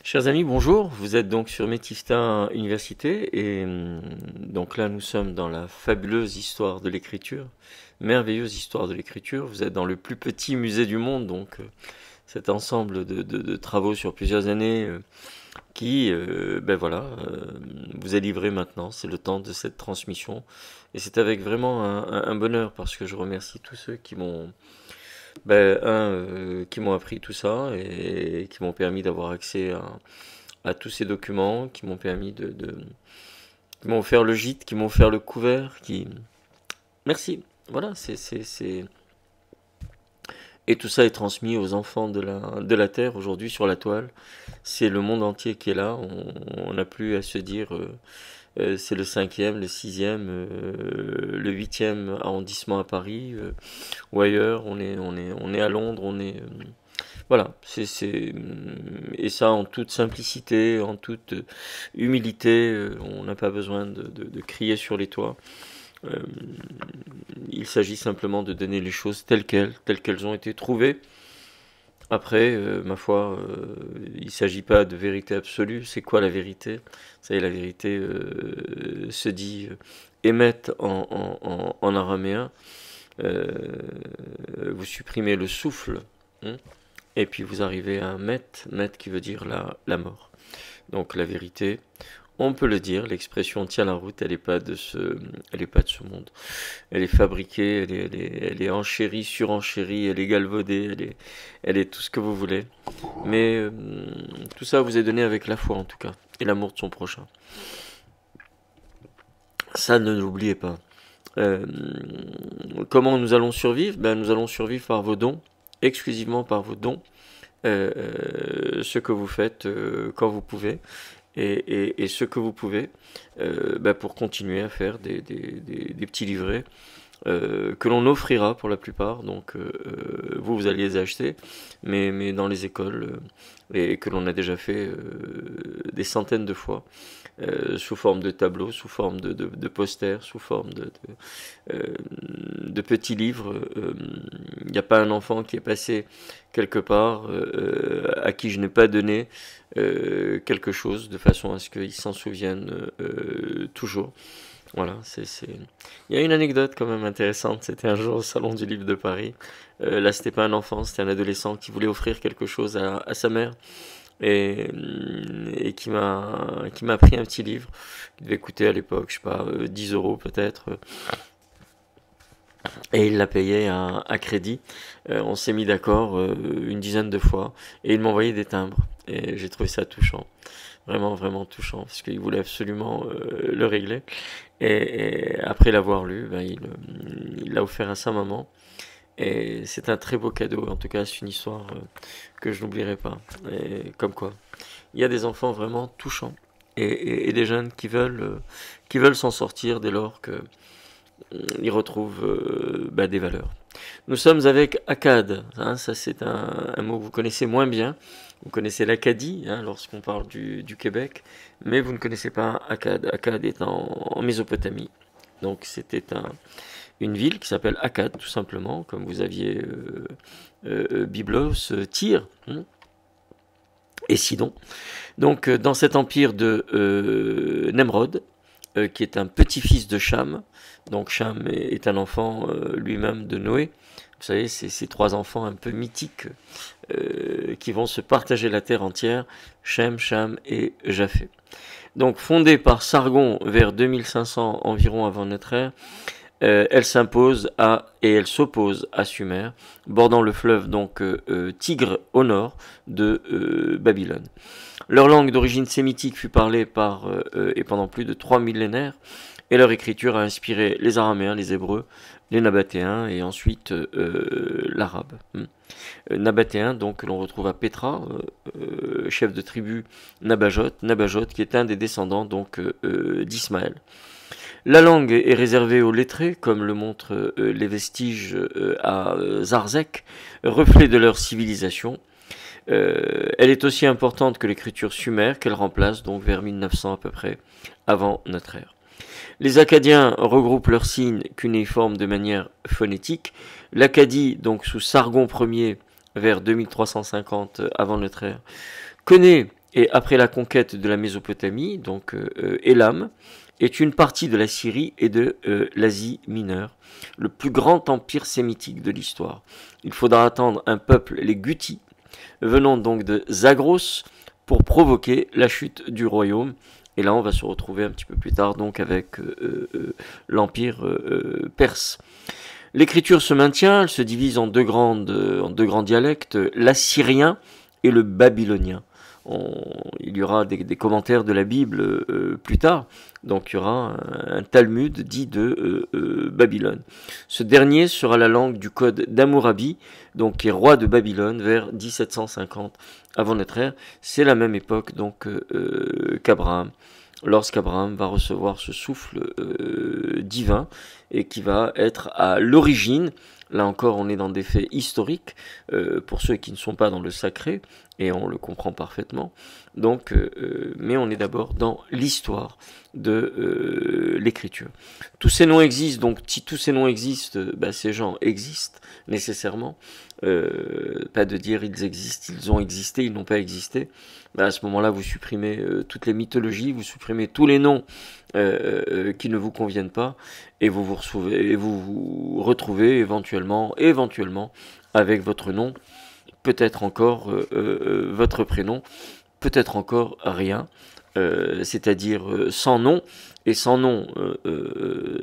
Chers amis, bonjour. Vous êtes donc sur Métifta Université et donc là nous sommes dans la fabuleuse histoire de l'écriture, merveilleuse histoire de l'écriture. Vous êtes dans le plus petit musée du monde, donc cet ensemble de travaux sur plusieurs années qui, vous est livré maintenant. C'est le temps de cette transmission et c'est avec vraiment un bonheur parce que je remercie tous ceux qui m'ont qui m'ont appris tout ça et qui m'ont permis d'avoir accès à tous ces documents, qui m'ont permis qui m'ont offert le gîte, qui m'ont offert le couvert, qui... Merci. Voilà, Et tout ça est transmis aux enfants de la Terre aujourd'hui sur la toile. C'est le monde entier qui est là. On n'a plus à se dire c'est le cinquième, le sixième, le huitième arrondissement à Paris ou ailleurs. On est à Londres, on est voilà. Et ça en toute simplicité, en toute humilité. On n'a pas besoin de crier sur les toits. Euh, il s'agit simplement de donner les choses telles qu'elles ont été trouvées. Après, ma foi, il ne s'agit pas de vérité absolue. C'est quoi la vérité? Vous savez, la vérité se dit émet en araméen. Euh, vous supprimez le souffle, hein, et puis vous arrivez à un met qui veut dire la mort. Donc la vérité, on peut le dire, l'expression tient la route, elle est pas de ce monde. Elle est fabriquée, elle est enchérie, surenchérie, elle est galvaudée, elle est tout ce que vous voulez. Mais tout ça vous est donné avec la foi en tout cas, et l'amour de son prochain. Ça, ne l'oubliez pas. Euh, Comment nous allons survivre? Ben, nous allons survivre par vos dons, exclusivement par vos dons, ce que vous faites quand vous pouvez et ce que vous pouvez pour continuer à faire des petits livrets que l'on offrira pour la plupart. Donc vous allez les acheter, mais dans les écoles et que l'on a déjà fait des centaines de fois. Sous forme de tableaux, sous forme de posters, sous forme de petits livres. Il n'y a pas un enfant qui est passé quelque part à qui je n'ai pas donné quelque chose de façon à ce qu'il s'en souvienne toujours. Voilà, Il y a une anecdote quand même intéressante. C'était un jour au Salon du Livre de Paris. Là, c'était pas un enfant, c'était un adolescent qui voulait offrir quelque chose à sa mère et qui m'a pris un petit livre qui devait coûter à l'époque, je sais pas, 10 euros peut-être. Et il l'a payé à crédit. On s'est mis d'accord une dizaine de fois et il m'envoyait des timbres. Et j'ai trouvé ça touchant. Vraiment, vraiment touchant parce qu'il voulait absolument le régler. Et après l'avoir lu, il l'a offert à sa maman. Et c'est un très beau cadeau. En tout cas, c'est une histoire que je n'oublierai pas. Et comme quoi, il y a des enfants vraiment touchants et des jeunes qui veulent s'en sortir dès lors que ils retrouvent des valeurs. Nous sommes avec Akkad, hein, ça c'est un mot que vous connaissez moins bien. Vous connaissez l'Acadie hein, lorsqu'on parle du Québec, mais vous ne connaissez pas Akkad. Akkad est en Mésopotamie. Donc c'était une ville qui s'appelle Akkad tout simplement, comme vous aviez Byblos, Tyr hein, et Sidon. Donc dans cet empire de Nemrod, qui est un petit-fils de Cham. Donc Cham est un enfant lui-même de Noé. Vous savez, c'est ces trois enfants un peu mythiques qui vont se partager la terre entière, Shem, Cham et Japheth. Donc fondée par Sargon vers 2500 environ avant notre ère, elle s'oppose à Sumer, bordant le fleuve donc Tigre au nord de Babylone. Leur langue d'origine sémitique fut parlée et pendant plus de 3 millénaires, et leur écriture a inspiré les Araméens, les Hébreux, les Nabatéens et ensuite l'arabe. Nabatéens, donc, que l'on retrouve à Pétra, chef de tribu Nabajot, qui est un des descendants donc d'Ismaël. La langue est réservée aux lettrés, comme le montrent les vestiges à Zarzek, reflet de leur civilisation. Elle est aussi importante que l'écriture sumère, qu'elle remplace donc vers 1900 à peu près, avant notre ère. Les Akkadiens regroupent leurs signes cunéiformes de manière phonétique. L'Acadie, donc sous Sargon Ier, vers 2350 avant notre ère, connaît Et après la conquête de la Mésopotamie, donc Élam est une partie de la Syrie et de l'Asie mineure, le plus grand empire sémitique de l'histoire. Il faudra attendre un peuple, les Guti, venant donc de Zagros, pour provoquer la chute du royaume. Et là, on va se retrouver un petit peu plus tard donc avec l'empire perse. L'écriture se maintient, elle se divise en deux grands dialectes, l'assyrien et le babylonien. Il y aura des commentaires de la Bible plus tard, donc il y aura un Talmud dit de Babylone. Ce dernier sera la langue du code d'Hammurabi, donc qui est roi de Babylone vers 1750 avant notre ère. C'est la même époque donc qu'Abraham, lorsqu'Abraham va recevoir ce souffle divin et qui va être à l'origine. Là encore, on est dans des faits historiques, pour ceux qui ne sont pas dans le sacré, et on le comprend parfaitement. Donc, mais on est d'abord dans l'histoire de l'écriture. Tous ces noms existent, donc si tous ces noms existent, ces gens existent nécessairement. Pas de dire ils existent, ils ont existé, ils n'ont pas existé. À ce moment-là, vous supprimez toutes les mythologies, vous supprimez tous les noms qui ne vous conviennent pas, et vous vous retrouvez éventuellement avec votre nom, peut-être encore votre prénom, peut-être encore rien, c'est-à-dire sans nom. Et sans nom,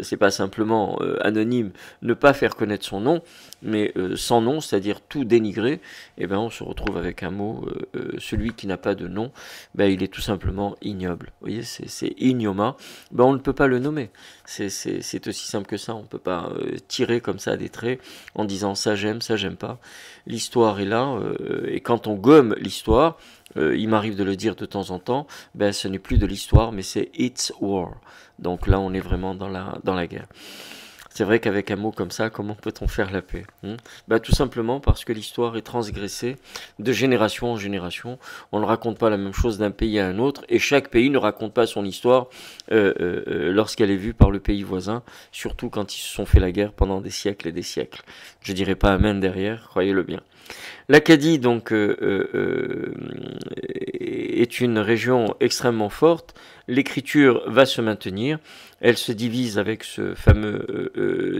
c'est pas simplement anonyme, ne pas faire connaître son nom, mais sans nom, c'est-à-dire tout dénigré, et on se retrouve avec un mot, celui qui n'a pas de nom, il est tout simplement ignoble. Vous voyez, c'est ignoma, on ne peut pas le nommer. C'est aussi simple que ça, on ne peut pas tirer comme ça des traits en disant ça j'aime pas. L'histoire est là, et quand on gomme l'histoire, il m'arrive de le dire de temps en temps, ce n'est plus de l'histoire, mais c'est It's War. Donc là, on est vraiment dans la guerre. C'est vrai qu'avec un mot comme ça, comment peut-on faire la paix? Tout simplement parce que l'histoire est transgressée de génération en génération. On ne raconte pas la même chose d'un pays à un autre, et chaque pays ne raconte pas son histoire lorsqu'elle est vue par le pays voisin, surtout quand ils se sont fait la guerre pendant des siècles et des siècles. Je dirais pas amen derrière, croyez-le bien. L'Acadie donc est une région extrêmement forte. L'écriture va se maintenir. Elle se divise avec ce fameux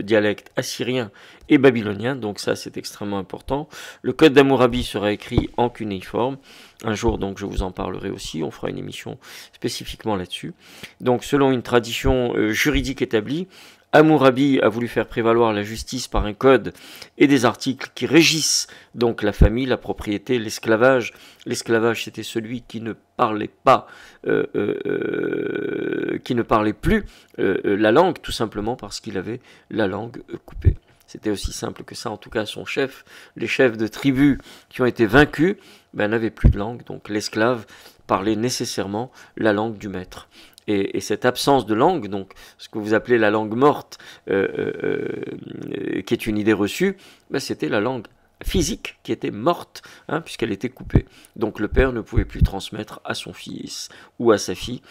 dialecte assyrien et babylonien. Donc ça, c'est extrêmement important. Le code d'Hammurabi sera écrit en cunéiforme. Un jour, donc, je vous en parlerai aussi. On fera une émission spécifiquement là-dessus. Donc, selon une tradition juridique établie, Hammurabi a voulu faire prévaloir la justice par un code et des articles qui régissent donc la famille, la propriété, l'esclavage. L'esclavage, c'était celui qui ne parlait pas, qui ne parlait plus la langue, tout simplement parce qu'il avait la langue coupée. C'était aussi simple que ça, en tout cas son chef, les chefs de tribus qui ont été vaincus, n'avaient plus de langue, donc l'esclave parlait nécessairement la langue du maître. Et cette absence de langue, donc ce que vous appelez la langue morte, qui est une idée reçue, c'était la langue physique qui était morte, puisqu'elle était coupée. Donc le père ne pouvait plus transmettre à son fils ou à sa fille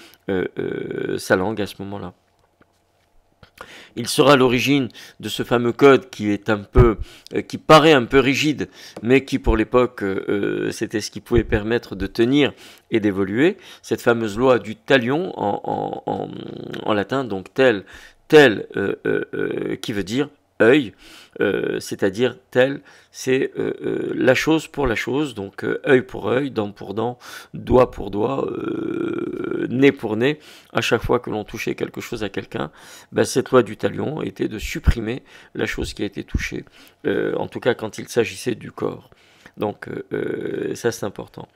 sa langue à ce moment-là. Il sera l'origine de ce fameux code qui paraît un peu rigide, mais qui pour l'époque c'était ce qui pouvait permettre de tenir et d'évoluer. Cette fameuse loi du talion en latin, donc tel qui veut dire œil, c'est-à-dire tel, c'est la chose pour la chose, donc œil pour œil, dent pour dent, doigt pour doigt, nez pour nez. À chaque fois que l'on touchait quelque chose à quelqu'un, cette loi du talion était de supprimer la chose qui a été touchée, en tout cas quand il s'agissait du corps. Donc ça c'est important.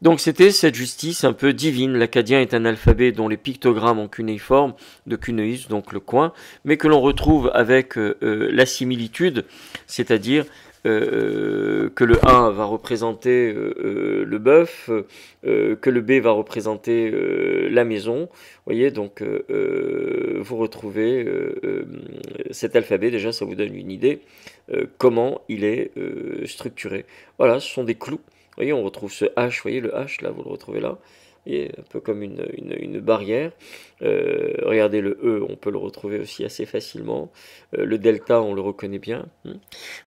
Donc c'était cette justice un peu divine. L'akkadien est un alphabet dont les pictogrammes ont cunéiforme, de cuneus, donc le coin, mais que l'on retrouve avec la similitude, c'est-à-dire que le A va représenter le bœuf, que le B va représenter la maison. Vous voyez, donc vous retrouvez cet alphabet, déjà ça vous donne une idée comment il est structuré. Voilà, ce sont des clous. Vous voyez, on retrouve ce H, vous voyez le H, là, vous le retrouvez là, et un peu comme une barrière. Regardez le E, on peut le retrouver aussi assez facilement. Le delta, on le reconnaît bien.